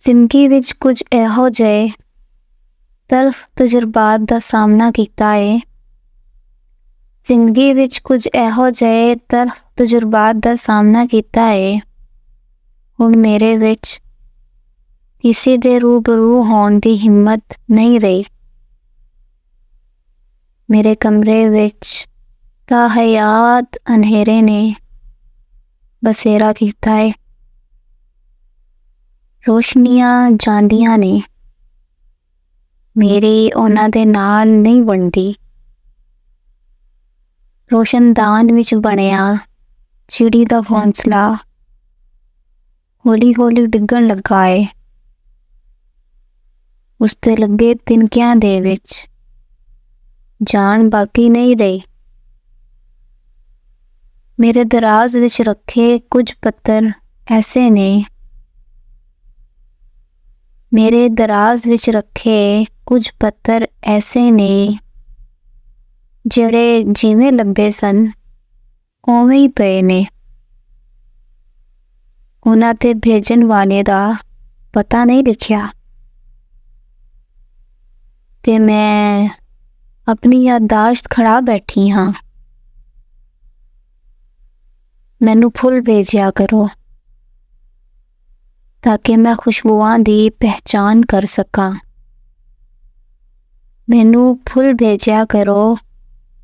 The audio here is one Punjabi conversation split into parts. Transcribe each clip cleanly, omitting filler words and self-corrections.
ਜ਼ਿੰਦਗੀ ਵਿੱਚ ਕੁਝ ਇਹੋ ਜਿਹੇ ਤਲਖ਼ ਤਜਰਬਾਤ ਦਾ ਸਾਹਮਣਾ ਕੀਤਾ ਏ। ਜ਼ਿੰਦਗੀ ਵਿੱਚ ਕੁਝ ਇਹੋ ਜਿਹੇ ਤਲਖ਼ ਤਜਰਬਾਤ ਦਾ ਸਾਹਮਣਾ ਕੀਤਾ ਏ। ਹੁਣ ਮੇਰੇ ਵਿੱਚ ਕਿਸੇ ਦੇ ਰੂਬਰੂ ਹੋਣ ਦੀ ਹਿੰਮਤ ਨਹੀਂ ਰਹੀ। ਮੇਰੇ ਕਮਰੇ ਵਿੱਚ ਤਾਹਯਾਤ ਅੰਧੇਰੇ ਨੇ ਬਸੇਰਾ ਕੀਤਾ ਏ। ਰੋਸ਼ਨੀਆਂ ਜਾਂਦੀਆਂ ਨੇ, ਮੇਰੀ ਉਹਨਾਂ ਦੇ ਨਾਲ ਨਹੀਂ ਬਣਦੀ। ਰੋਸ਼ਨਦਾਨ ਵਿੱਚ ਬਣਿਆ ਚਿੜੀ ਦਾ ਹੌਂਸਲਾ ਹੌਲੀ ਹੌਲੀ ਡਿੱਗਣ ਲੱਗਾ ਏ। ਉਸ 'ਤੇ ਲੱਗੇ ਤਿਨਕਿਆਂ ਦੇ ਵਿੱਚ ਜਾਨ ਬਾਕੀ ਨਹੀਂ ਰਹੀ। ਮੇਰੇ ਦਰਾਜ਼ ਵਿੱਚ ਰੱਖੇ ਕੁਝ ਪੱਤਰ ਐਸੇ ਨੇ ਮੇਰੇ ਦਰਾਜ਼ ਵਿੱਚ ਰੱਖੇ ਕੁਝ ਪੱਤਰ ਐਸੇ ਨੇ ਜਿਹੜੇ ਜਿਵੇਂ ਲੱਭੇ ਸਨ ਉਵੇਂ ਹੀ ਪਏ ਨੇ। ਉਹਨਾਂ 'ਤੇ ਭੇਜਣ ਵਾਲੇ ਦਾ ਪਤਾ ਨਹੀਂ ਲਿਖਿਆ ਤੇ ਮੈਂ ਆਪਣੀ ਯਾਦਾਸ਼ਤ ਖੜਾ ਬੈਠੀ ਹਾਂ। ਮੈਨੂੰ ਫੁੱਲ ਭੇਜਿਆ ਕਰੋ ਤਾਂ ਕਿ ਮੈਂ ਖੁਸ਼ਬੂਆਂ ਦੀ ਪਹਿਚਾਨ ਕਰ ਸਕਾਂ। ਮੈਨੂੰ ਫੁੱਲ ਭੇਜਿਆ ਕਰੋ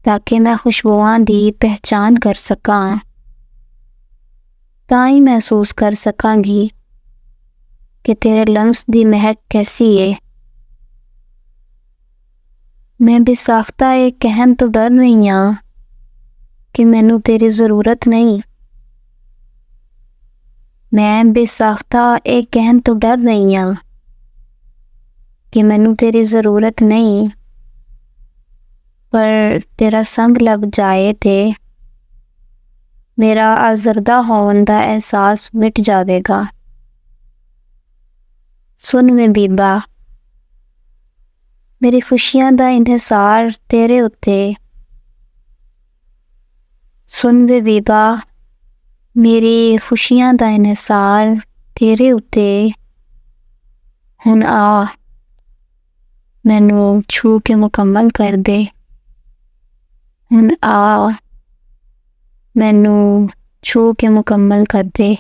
ਤਾਂ ਕਿ ਮੈਂ ਖੁਸ਼ਬੂਆਂ ਦੀ ਪਹਿਚਾਨ ਕਰ ਸਕਾਂ। ਤਾਂ ਹੀ ਮਹਿਸੂਸ ਕਰ ਸਕਾਂਗੀ ਕਿ ਤੇਰੇ ਲਮਸ ਦੀ ਮਹਿਕ ਕੈਸੀ ਏ। ਮੈਂ ਬੇਸਾਖਤਾ ਇਹ ਕਹਿਣ ਤੋਂ ਡਰ ਰਹੀ ਹਾਂ ਕਿ ਮੈਨੂੰ ਤੇਰੀ ਜ਼ਰੂਰਤ ਨਹੀਂ। ਮੈਂ ਬੇਸਾਖਤਾ ਇਹ ਕਹਿਣ ਤੋਂ ਡਰ ਰਹੀ ਹਾਂ ਕਿ ਮੈਨੂੰ ਤੇਰੀ ਜ਼ਰੂਰਤ ਨਹੀਂ, ਪਰ ਤੇਰਾ ਸੰਗ ਲੱਭ ਜਾਏ ਤੇ ਮੇਰਾ ਆਜ਼ਰਦਾ ਹੋਣ ਦਾ ਅਹਿਸਾਸ ਮਿਟ ਜਾਵੇਗਾ। ਸੁਣ ਵੇ ਬੀਬਾ, ਮੇਰੀ ਖੁਸ਼ੀਆਂ ਦਾ ਇਨਹਿਸਾਰ ਤੇਰੇ ਉੱਤੇ। ਸੁਣ ਵੇ ਬੀਬਾ, ਮੇਰੀ ਖੁਸ਼ੀਆਂ ਦਾ ਇਨਹਿਸਾਰ ਤੇਰੇ ਉੱਤੇ। ਹੁਣ ਆ ਮੈਨੂੰ ਛੂ ਕੇ ਮੁਕੰਮਲ ਕਰ ਦੇ। ਹੁਣ ਆ ਮੈਨੂੰ ਛੂ ਕੇ ਮੁਕੰਮਲ ਕਰ ਦੇ।